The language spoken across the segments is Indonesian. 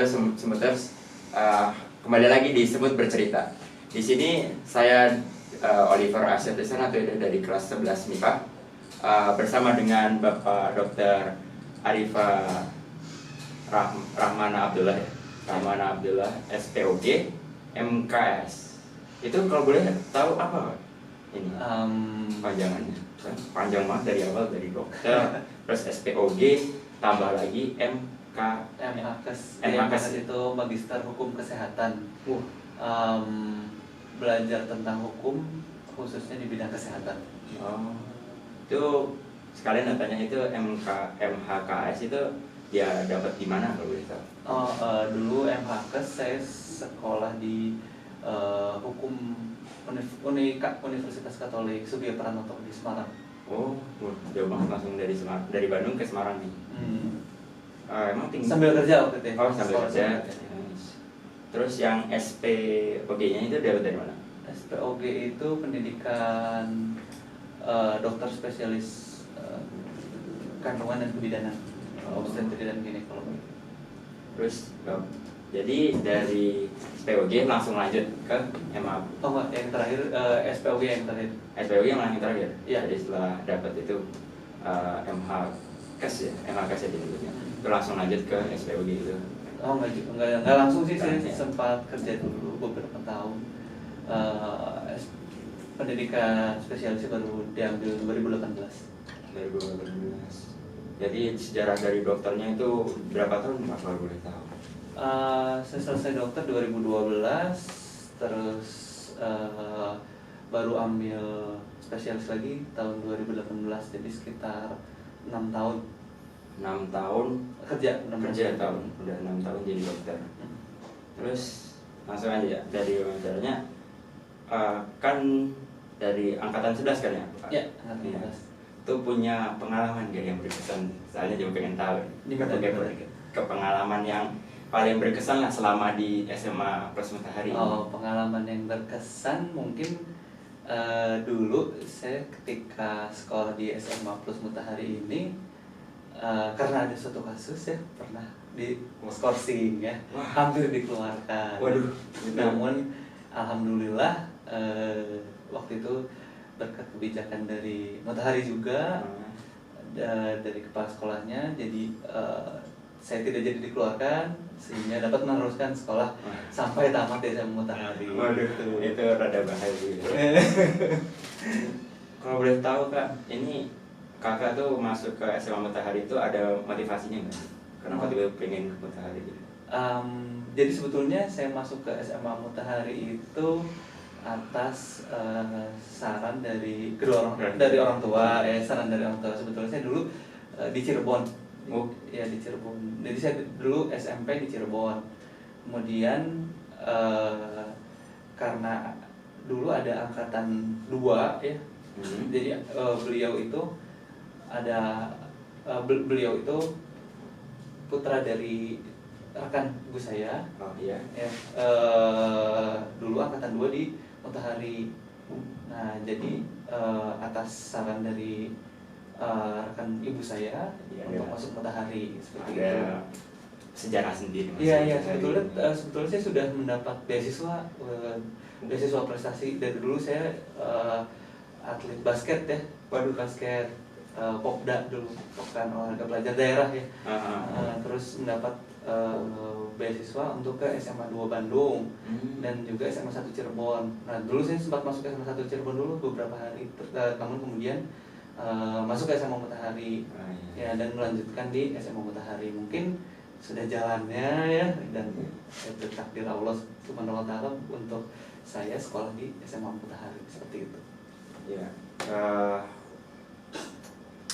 Semuters, kembali lagi di Semut Bercerita. Di sini saya Oliver Asyad Desanato dari kelas 11 MIPA bersama dengan Bapak Dr. Arifa Rahmana Abdullah, SPOG, MKS. Itu kalau boleh tahu apa ini panjangannya? Panjang banget dari awal, dari dokter, terus SPOG, tambah lagi MKS itu Magister Hukum Kesehatan. Belajar tentang hukum khususnya di bidang kesehatan. Itu sekalian tanya, itu MHKS itu dia dapat di mana kalau boleh tahu? Dulu MHKS saya sekolah di hukum Universitas Katolik Sugiyo Pranoto di Semarang. Oh, jauh banget, langsung dari Bandung ke Semarang nih. Emang tinggi? Sambil kerja waktu itu. Oh, sambil kerja. Terus yang SPOG-nya itu dapat dari mana? SPOG itu pendidikan dokter spesialis kandungan dan kebidanan, obstetri dan ginekologi. Terus jadi dari SPOG langsung lanjut ke MA? Oh enggak, yang terakhir SPOG yang terakhir. SPOG yang terakhir? Iya. Jadi setelah dapat itu MHKS ya, MHKS ya disebutnya. Itu langsung lanjut ke SPOG itu? Oh enggak langsung sih, saya sempat kerja dulu beberapa tahun. Pendidikan spesialisnya baru diambil 2018. 2018. Jadi sejarah dari dokternya itu berapa tahun Pak kalau boleh tahu? Saya selesai dokter 2012, terus baru ambil spesialis lagi tahun 2018, jadi sekitar 6 tahun. 6 tahun Kerja tahun, udah 6 tahun jadi dokter. Terus langsung aja ya, dari wawancaranya kan dari angkatan 11 kan ya Pak? Ya, angkatan 11. Itu punya pengalaman gak yang berkesan? Soalnya juga pengen tahu ke pengalaman yang paling berkesan lah selama di SMA Plus Matahari. Pengalaman yang berkesan mungkin dulu saya ketika sekolah di SMA Plus Matahari ini, karena ada suatu kasus ya, pernah di skorsing ya. Wah. Hampir dikeluarkan. Waduh. Namun alhamdulillah waktu itu berkat kebijakan dari Matahari juga, dari kepala sekolahnya, jadi saya tidak jadi dikeluarkan sehingga dapat meneruskan sekolah sampai tamat di SMA Matahari. Waduh, itu rada bahaya. Kalau boleh tahu Kak, ini Kakak tuh masuk ke SMA Matahari itu ada motivasinya nggak? Kenapa tiba pengen ke Matahari? Jadi sebetulnya saya masuk ke SMA Matahari itu atas saran dari orang tua, saran dari orang tua. Sebetulnya saya dulu di Cirebon. Ya di Cirebon. Jadi saya dulu SMP di Cirebon. Kemudian karena dulu ada angkatan 2 ya. Jadi beliau itu putra dari rekan ibu saya. Oh iya. Ya, dulu angkatan 2 di Matahari. Nah, jadi atas saran dari rekan ibu saya untuk masuk Matahari seperti itu. Sejarah sendiri. Iya, sebetulnya saya sudah mendapat beasiswa prestasi dari dulu. Saya atlet basket ya. Basket Popda dulu, Pekan Olahraga Pelajar Daerah ya. Terus mendapat beasiswa untuk ke SMA 2 Bandung dan juga SMA 1 Cirebon. Nah, dulu saya sempat masuk ke SMA 1 Cirebon dulu beberapa hari, namun kemudian masuk ke SMA Matahari ya, dan melanjutkan di SMA Matahari. Mungkin sudah jalannya ya, dan itu takdir Allah Subhanahu wa Ta'ala untuk saya sekolah di SMA Matahari seperti itu. Ya,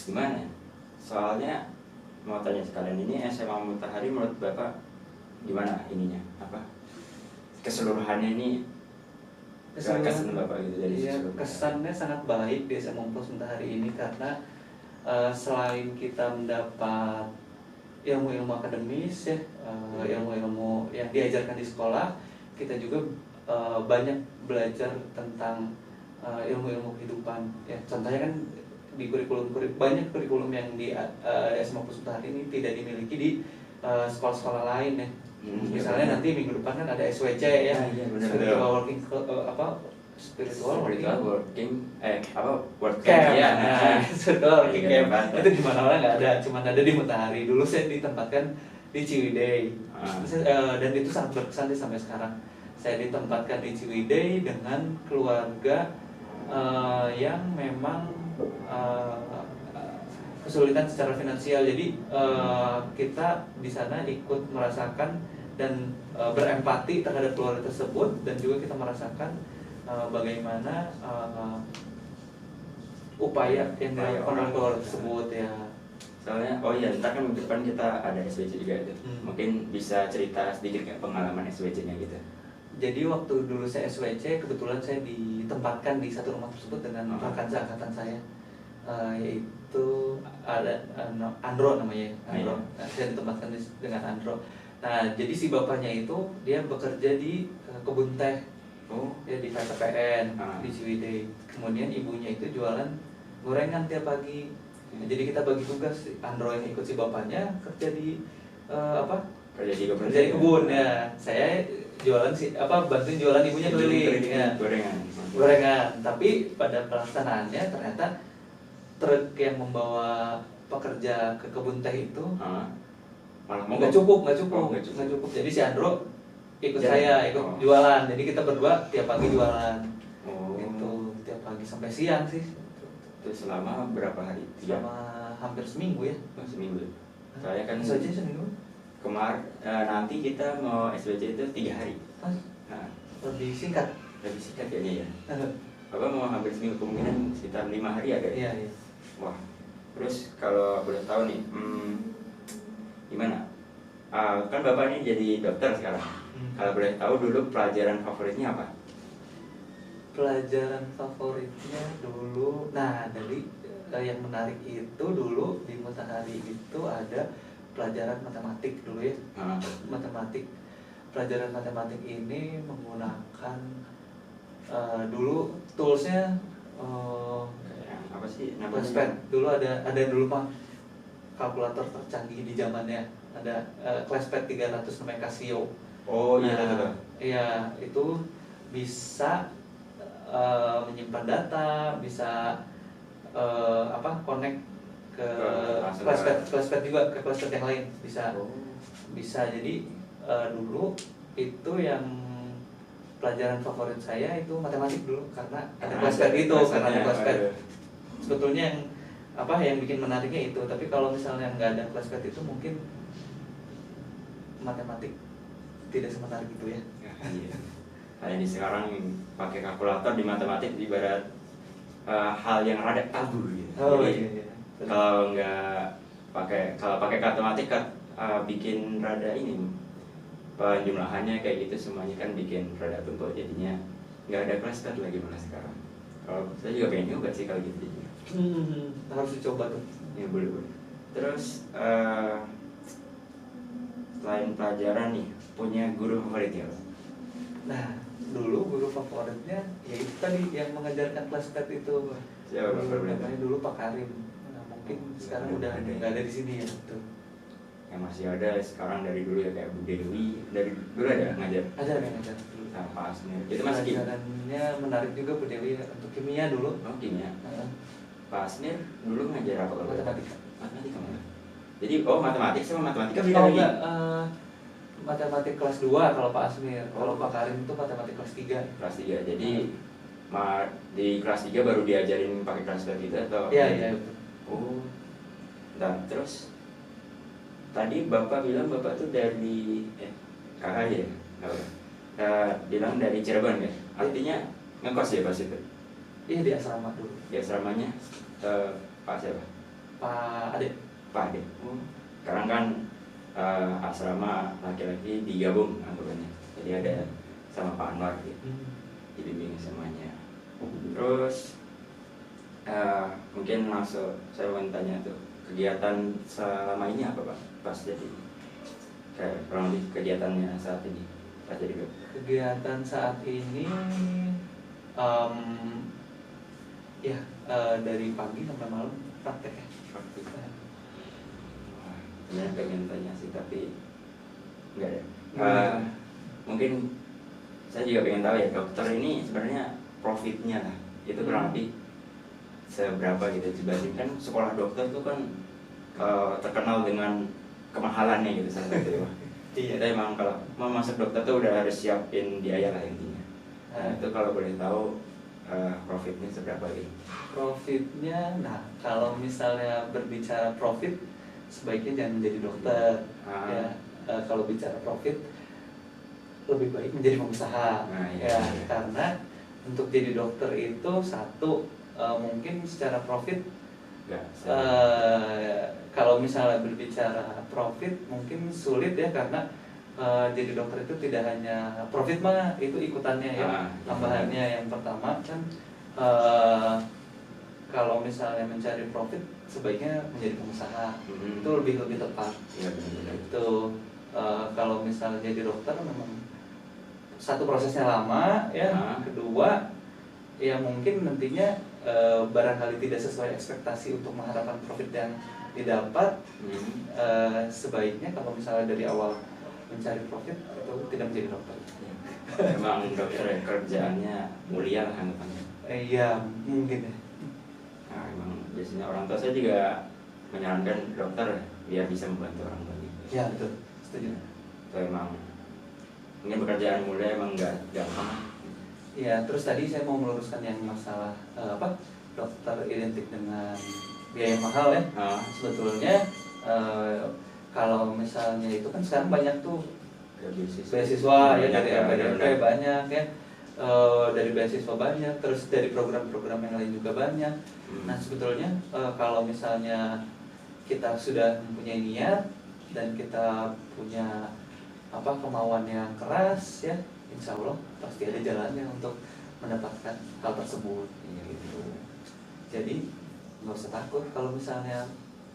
gimana? Soalnya mau tanya sekalian, ini SMA Matahari menurut Bapak gimana ininya? Apa keseluruhannya ini? Kesan Bapak gitu dari kesannya sangat baik di SMA Plus Matahari ini, karena selain kita mendapat ilmu-ilmu akademis ya, ilmu-ilmu yang diajarkan di sekolah, kita juga banyak belajar tentang ilmu-ilmu kehidupan ya. Contohnya kan di banyak kurikulum yang di SMA Plus Matahari ini tidak dimiliki di sekolah-sekolah lain ya. Misalnya nanti minggu depan kan ada SWC ya, Iya, benar. spiritual working spiritual working work camp. camp ya. Nah, spiritual working Iya, camp kan. itu di mana-mana nggak ada, cuma ada di Matahari. Dulu saya ditempatkan di Ciwidey. Dan itu sangat berkesan sampai sekarang. Saya ditempatkan di Ciwidey dengan keluarga yang memang kesulitan secara finansial. Jadi kita di sana ikut merasakan dan berempati terhadap keluarga tersebut, dan juga kita merasakan bagaimana upaya yang dilakukan oleh keluarga tersebut ya. Soalnya ntar kan minggu depan kita ada SWC juga itu. Mungkin bisa cerita sedikit kayak pengalaman SWC-nya gitu. Jadi waktu dulu saya SWC, kebetulan saya ditempatkan di satu rumah tersebut dengan rekan seangkatan saya, yaitu ada Andro namanya, Andro. Nah, saya ditempatkan dengan Andro. Nah, jadi si bapaknya itu dia bekerja di kebun teh, ya di KTPN di Ciwidey. Kemudian ibunya itu jualan gorengan tiap pagi. Nah, jadi kita bagi tugas, Andro yang ikut si bapaknya kerja di kerja di kebun ya. Saya jualan bantuin jualan ibunya keliling ya. Gorengan. Tapi pada pelaksanaannya ternyata truk yang membawa pekerja ke kebun teh itu nggak cukup. Jadi si Andro ikut saya jualan. Jadi kita berdua tiap pagi jualan. Gitu, tiap pagi sampai siang sih. Itu selama berapa hari? Selama hampir seminggu ya. Seminggu. Saya kan SWC seminggu. Nanti kita mau SWC itu 3 hari. Nah, Lebih singkat kayaknya ya. Bapak mau hampir seminggu, kemungkinan sekitar 5 hari ada. Iya. Wah. Terus kalau boleh tahu nih, gimana? Kan Bapak ini jadi dokter sekarang. Kalau boleh tahu dulu pelajaran favoritnya apa? Pelajaran favoritnya dulu, dari yang menarik itu dulu di Matahari itu ada pelajaran matematik dulu ya. Pelajaran matematik ini menggunakan dulu toolsnya apa sih namanya? Classpad. Dulu ada dulu mah kalkulator tercanggih di zamannya. Ada Classpad 300 namanya Casio. Iya, itu bisa menyimpan data, bisa connect ke Classpad juga, ke Classpad yang lain bisa. Jadi dulu itu yang pelajaran favorit saya itu matematik dulu, karena ada Classpad itu, karena ada Classpad. Sebetulnya yang bikin menariknya itu, tapi kalau misalnya nggak ada Classpad itu mungkin matematik tidak semenarik itu ya. Iya. Kayak di sekarang pakai kalkulator di matematik ibarat hal yang rada tabu gitu. Jadi, Iya. Kalau pakai matematik bikin rada ini penjumlahannya kayak gitu semuanya kan bikin rada tumpul, jadinya nggak ada Classpad lagi malah sekarang. Kalau saya juga pengen nyoba sih kalau gitu. Harus dicoba tuh. Ya boleh. Terus selain pelajaran nih, punya guru favorit ya? Nah, dulu guru favoritnya ya itu tadi yang mengajarkan Classpad itu. Namanya dulu Pak Karim. Nah, mungkin sekarang udah nggak ada di sini ya. Tuh. Yang masih ada sekarang dari dulu ya, kayak Bu Dewi. Dari dulu ada ngajar? Ada yang ngajar dulu. Nah, Pak Asmir. Itu masih pelajarannya menarik juga Bu Dewi untuk kimia dulu. Kimia. Pak Asmir dulu ngajar apa kalau? Matematika malah. Jadi matematik sama matematika beda lagi? Enggak, matematik kelas 2 kalau Pak Asmir. Kalau Pak Karim itu matematik kelas 3. Kelas 3, jadi di kelas 3 baru diajarin pakai Classpad gitu atau? Iya. Dan terus tadi Bapak bilang Bapak tuh dari kakak ya? Bilang dari Cirebon ya? Artinya ngekos ya pas itu? Iya, di asrama dulu. Di asramanya Pak siapa? Pak Ade. Sekarang kan asrama laki-laki digabung anggapannya, jadi ada sama Pak Anwar gitu, dibimbing semuanya. Terus mungkin langsung saya mau tanya tuh, kegiatan selama ini apa Pak pas jadi kayak kurang lebih kegiatannya saat ini pas jadi dokter? Kegiatan saat ini dari pagi sampai malam praktek ya. Sebenarnya pengen tanya sih, tapi Enggak ada. Mungkin saya juga pengen tahu ya, dokter ini sebenarnya profitnya lah itu kurang lebih seberapa gitu dibandingkan sekolah dokter tuh kan terkenal dengan kemahalannya gitu salah satu ya. Iya. Kita emang kalau mau masuk dokter tuh udah harus siapin biaya lah intinya. Nah, itu kalau boleh tahu profitnya seberapa gitu? Profitnya, nah kalau misalnya berbicara profit, sebaiknya jangan menjadi dokter. Ya, kalau bicara profit, lebih baik menjadi pengusaha. Nah, ya, karena untuk jadi dokter itu satu mungkin secara profit. Kalau misalnya berbicara profit mungkin sulit ya, karena jadi dokter itu tidak hanya profit mah itu ikutannya ya, tambahannya. Yang pertama kan kalau misalnya mencari profit sebaiknya menjadi pengusaha. Itu lebih tepat ya, itu. Kalau misalnya jadi dokter memang satu prosesnya lama ya, kedua ya mungkin nantinya barangkali tidak sesuai ekspektasi untuk mengharapkan profit yang didapat. Sebaiknya kalau misalnya dari awal mencari profit itu tidak menjadi dokter. Memang dokter ya, kerjaannya mulia lah anggapannya. Iya mungkin ya. Nah, emang biasanya orang tua saya juga menyarankan dokter biar bisa membantu orang tua. Ya betul, setuju. Itu emang mungkin pekerjaan mulia emang nggak gampang. Ya, terus tadi saya mau meluruskan yang masalah dokter identik dengan biaya yang mahal ya. Sebetulnya kalau misalnya itu kan sekarang banyak tuh beasiswa ya, dari LPDP banyak ya, dari beasiswa banyak, terus dari program-program yang lain juga banyak. Nah sebetulnya kalau misalnya kita sudah mempunyai niat dan kita punya kemauan yang keras ya, insya Allah pasti ada jalannya untuk mendapatkan hal tersebut gitu. Jadi nggak usah takut kalau misalnya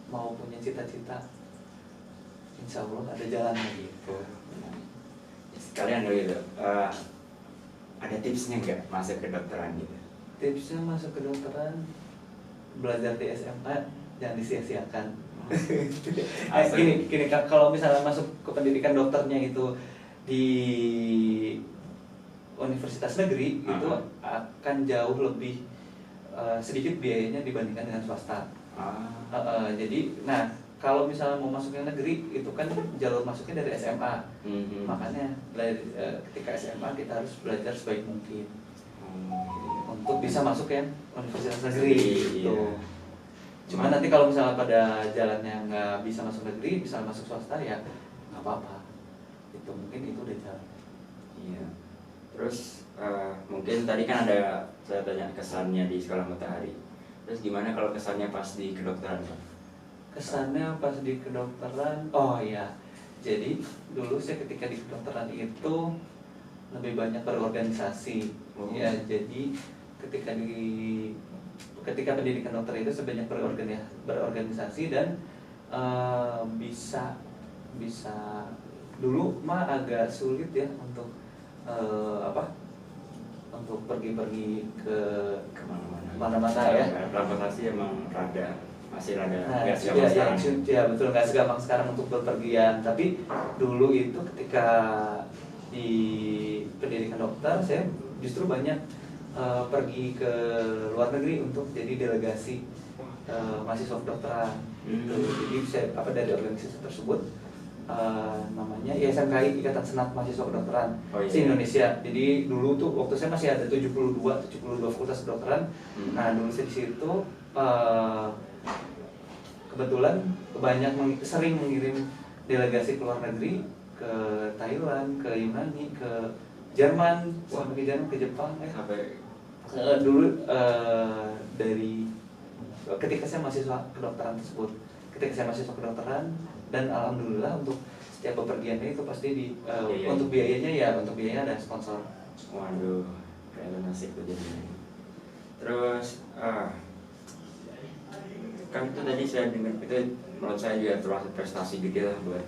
mau punya cita-cita, insya Allah ada jalannya gitu. Sekalian gitu, ada tipsnya nggak masuk ke dokteran gitu? Tipsnya masuk ke dokteran, belajar di SMA jangan disia-siakan. Gini, kalau misalnya masuk ke pendidikan dokternya itu di universitas negeri, itu akan jauh lebih sedikit biayanya dibandingkan dengan swasta. Jadi, nah kalau misalnya mau masuk yang negeri itu kan jalur masuknya dari SMA. Makanya ketika SMA kita harus belajar sebaik mungkin untuk bisa masuk yang universitas negeri gitu. Cuma nanti kalau misalnya pada jalannya nggak bisa masuk negeri, bisa masuk swasta ya nggak apa-apa. Itu mungkin itu udah jalan. Iya. Terus mungkin tadi kan ada saya tanya kesannya di Sekolah Matahari. Terus gimana kalau kesannya pas di kedokteran, Pak? Kesannya pas di kedokteran, oh iya. Jadi dulu saya ketika di kedokteran itu lebih banyak berorganisasi. Ya, jadi ketika pendidikan dokter itu sebanyak berorganisasi dan bisa dulu mah agak sulit ya untuk untuk pergi ke kemana-mana ya. Transportasi emang masih rada nggak segampang sekarang. Ya betul, nggak segampang sekarang untuk berpergian. Tapi dulu itu ketika di pendidikan dokter saya justru banyak pergi ke luar negeri untuk jadi delegasi mahasiswa kedokteran. Jadi saya dari organisasi tersebut namanya ISMKI, Ikatan Senat Mahasiswa Kedokteran se-Indonesia. Jadi dulu tuh waktu saya masih ada 72 fakultas kedokteran. Nah dulu saya di situ kebetulan sering mengirim delegasi ke luar negeri, ke Thailand, ke Yunani, ke Jerman, sampai ke Jerman, ke Jepang dulu dari ketika saya mahasiswa kedokteran tersebut. Ketika saya mahasiswa kedokteran, dan alhamdulillah untuk setiap bepergiannya itu pasti untuk biayanya ada sponsor. Waduh, kayak nasib tuh jadinya. Terus kan itu tadi saya dengar itu menurut saya juga termasuk prestasi gede lah buat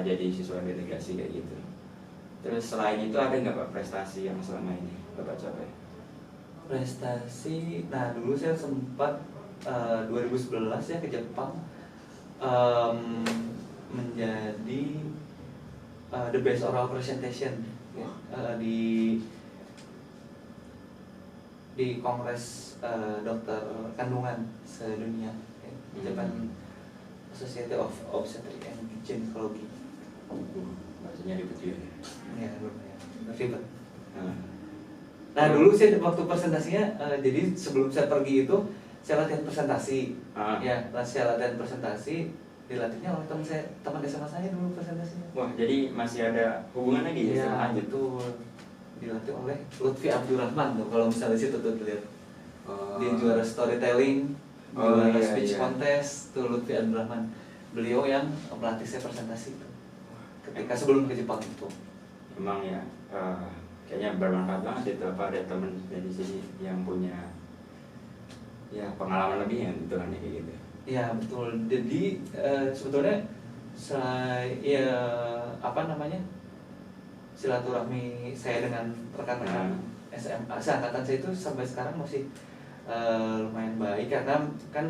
jadi siswa delegasi kayak gitu. Terus selain itu ada nggak Pak prestasi yang selama ini Bapak capai? Prestasi, nah dulu saya sempat 2011 ya ke Jepang menjadi the best oral presentation ya, di Kongres Dokter Kandungan sedunia ya, Japan Society of Obstetrics and Gynecology. Bahasanya ribet juga. Ya, lumayan ribet. Nah, Nah dulu saya waktu presentasinya, jadi sebelum saya pergi itu saya latihan presentasi, ya, saya latihan presentasi, dilatihnya oleh teman SMA saya dulu presentasinya. wah, jadi masih ada hubungan lagi ya sama lanjut. Betul. Dilatih oleh Lutfi Abdurrahman tuh, kalau misalnya di situ tuh dilihat. Dia juara storytelling, juara speech contest, tuh Lutfi Abdurrahman. Beliau yang melatih saya presentasi itu. Ketika sebelum ke Jepang itu. Emang ya, kayaknya bermanfaat banget itu apa ada teman dari sini yang punya ya pengalaman lebih yang gitu kan kayak gitu. Ya betul. Jadi sebetulnya saya silaturahmi saya dengan rekan-rekan SMA seangkatan saya itu sampai sekarang masih lumayan baik karena kan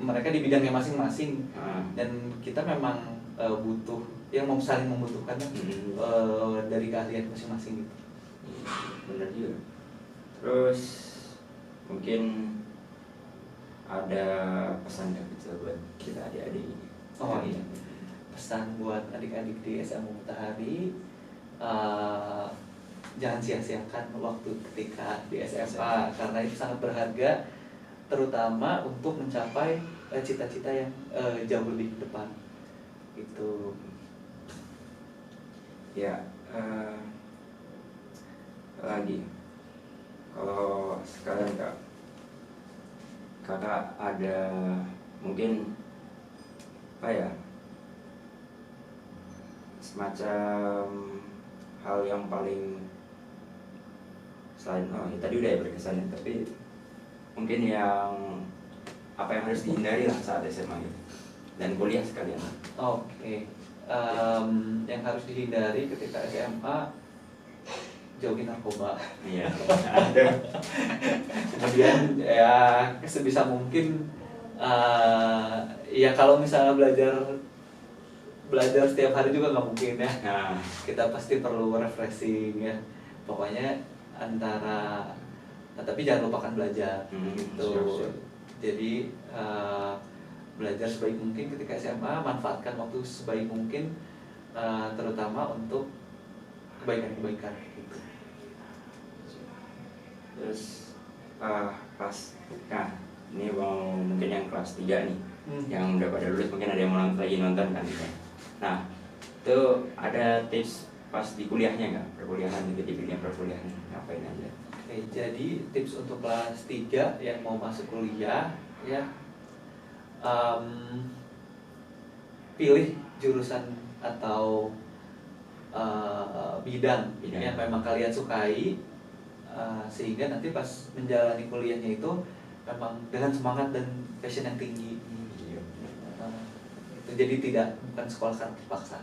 mereka di bidangnya masing-masing dan kita memang butuh yang mau saling membutuhkan dari keahlian masing-masing gitu. Benar juga. Terus mungkin ada pesan nggak bisa buat kita adik-adik ini? Oh iya, pesan buat adik-adik di SMA Matahari, jangan sia-siakan waktu ketika di SMA karena itu sangat berharga, terutama untuk mencapai cita-cita yang jauh lebih ke depan gitu. Ya, lagi kalau sekarang kakak ada mungkin apa ya semacam hal yang paling selain ya tadi udah ya berkesan tapi mungkin yang apa yang harus dihindari lah saat SMA gitu dan kuliah sekalian. Oke. Yang harus dihindari ketika SMA, jauhin narkoba. Iya. Ada. Kemudian ya sebisa mungkin ya kalau misalnya belajar setiap hari juga nggak mungkin ya. Nah, Kita pasti perlu refreshing ya. Pokoknya tapi jangan lupakan belajar gitu. Siap. Jadi belajar sebaik mungkin ketika SMA, manfaatkan waktu sebaik mungkin terutama untuk kebaikan-kebaikan gitu. Terus kelas, nah ini mau mungkin yang kelas 3 nih, yang udah pada lulus mungkin ada yang mau lagi nonton kan gitu. Nah itu ada tips pas di kuliahnya nggak, perkuliahan gitu di bidang perkuliahan ngapain aja? Oke, jadi tips untuk kelas 3 yang mau masuk kuliah ya, pilih jurusan atau bidang yang memang kalian sukai, sehingga nanti pas menjalani kuliahnya itu memang dengan semangat dan passion yang tinggi. Jadi bukan sekolah karena terpaksa.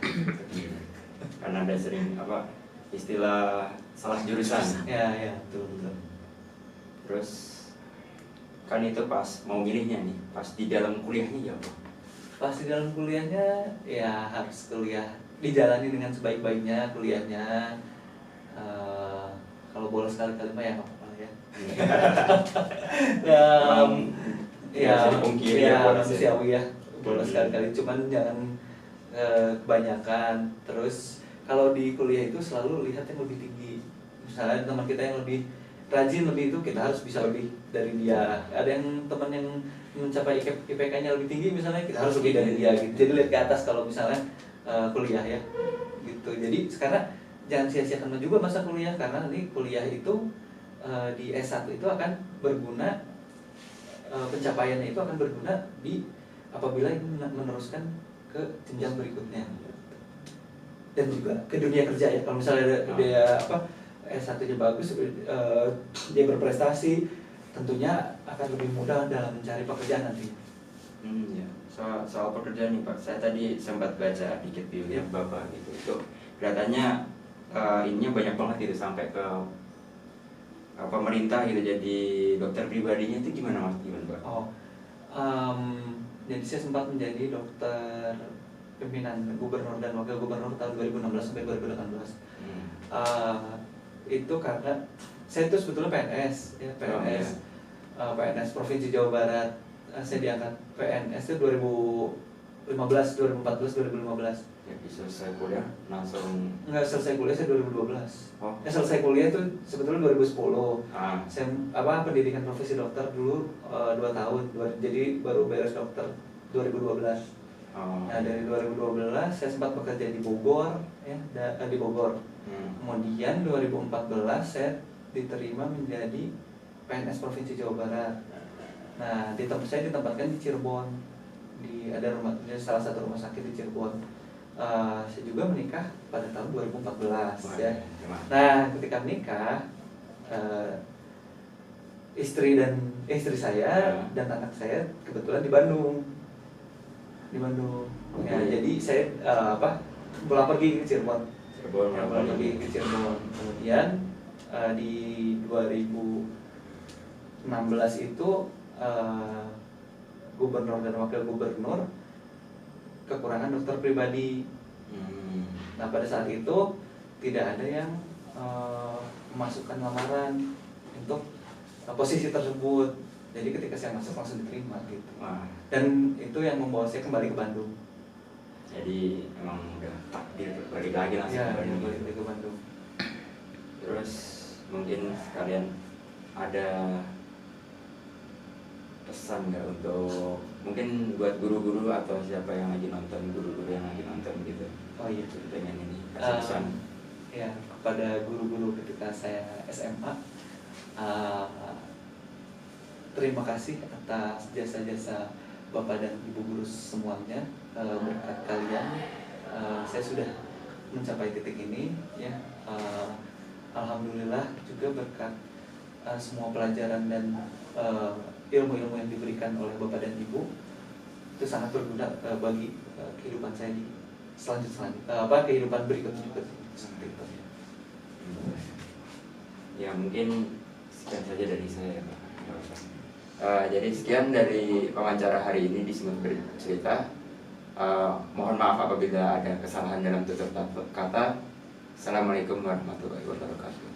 Karena ada sering istilah salah jurusan. Ya betul. Terus kan itu pas mau milihnya nih, pas di dalam kuliahnya ya apa? Pas di dalam kuliahnya ya harus kuliah dijalani dengan sebaik-baiknya kuliahnya. Kalau bolos sekali-kali mah ya nggak apa-apa ya. Manusiawi ya, bolos sekali-kali, cuman jangan kebanyakan. Terus kalau di kuliah itu selalu lihat yang lebih tinggi. Misalnya teman kita yang lebih rajin lebih itu, kita harus bisa lebih dari dia. Ada yang teman yang mencapai IPK-nya lebih tinggi misalnya, kita harus lebih dari dia gitu. Jadi lihat ke atas kalau misalnya kuliah ya gitu. Jadi sekarang jangan sia-siakan juga masa kuliah, karena nanti kuliah itu di S1 itu akan berguna, pencapaiannya itu akan berguna apabila ini meneruskan ke jenjang berikutnya dan juga ke dunia kerja ya. Kalau misalnya dia S1-nya bagus, dia berprestasi, tentunya akan lebih mudah dalam mencari pekerjaan nanti. Ya. Soal pekerjaan nih Pak, saya tadi sempat baca dikit biologis Bapak gitu. Itu kelihatannya ininya banyak banget gitu sampai ke pemerintah gitu, jadi dokter pribadinya itu gimana Mas? Gimana Pak? Jadi saya sempat menjadi dokter pimpinan gubernur dan wakil gubernur tahun 2016 sampai 2018. Itu karena saya itu sebetulnya PNS ya, PNS PNS Provinsi Jawa Barat. Saya diangkat PNS itu 2015, 2014, 2015. Jadi selesai kuliah langsung. Nggak selesai kuliah saya 2012. Oh. Selesai kuliah itu sebetulnya 2010. Ah. Saya pendidikan profesi dokter dulu 2 tahun. Jadi baru beres dokter 2012. Oh. Nah, dari 2012 saya sempat bekerja di Bogor ya, di Bogor. Kemudian 2014 saya diterima menjadi PNS Provinsi Jawa Barat. Nah, saya ditempatkan di Cirebon, ada salah satu rumah sakit di Cirebon. Saya juga menikah pada tahun 2014 ya. Nah, ketika menikah, istri saya dan anak saya kebetulan di Bandung. Ya, jadi saya pulang pergi ke Cirebon. Pulang pergi ke Cirebon. Kemudian di 2016 itu gubernur dan wakil gubernur kekurangan dokter pribadi. Nah, pada saat itu tidak ada yang memasukkan lamaran untuk posisi tersebut. Jadi ketika saya masuk langsung diterima gitu. Dan itu yang membawa saya kembali ke Bandung. Jadi emang udah takdir balik lagi langsung Ya, ke Bandung. balik ke Bandung. Terus mungkin kalian ada pesan nggak untuk mungkin buat guru-guru atau siapa yang lagi nonton, guru-guru yang lagi nonton gitu? Oh iya, pengen ini kasih pesan. Ya, kepada guru-guru ketika saya SMA, terima kasih atas jasa-jasa Bapak dan Ibu guru semuanya. Berkat kalian saya sudah mencapai titik ini ya. Alhamdulillah juga berkat semua pelajaran dan ilmu-ilmu yang diberikan oleh Bapak dan Ibu itu sangat berguna bagi kehidupan saya di kehidupan berikut seperti itu. Ya mungkin sekian saja dari saya Pak. Jadi sekian dari wawancara hari ini di Semut Bercerita. Mohon maaf apabila ada kesalahan dalam tutur kata. Assalamualaikum warahmatullahi wabarakatuh.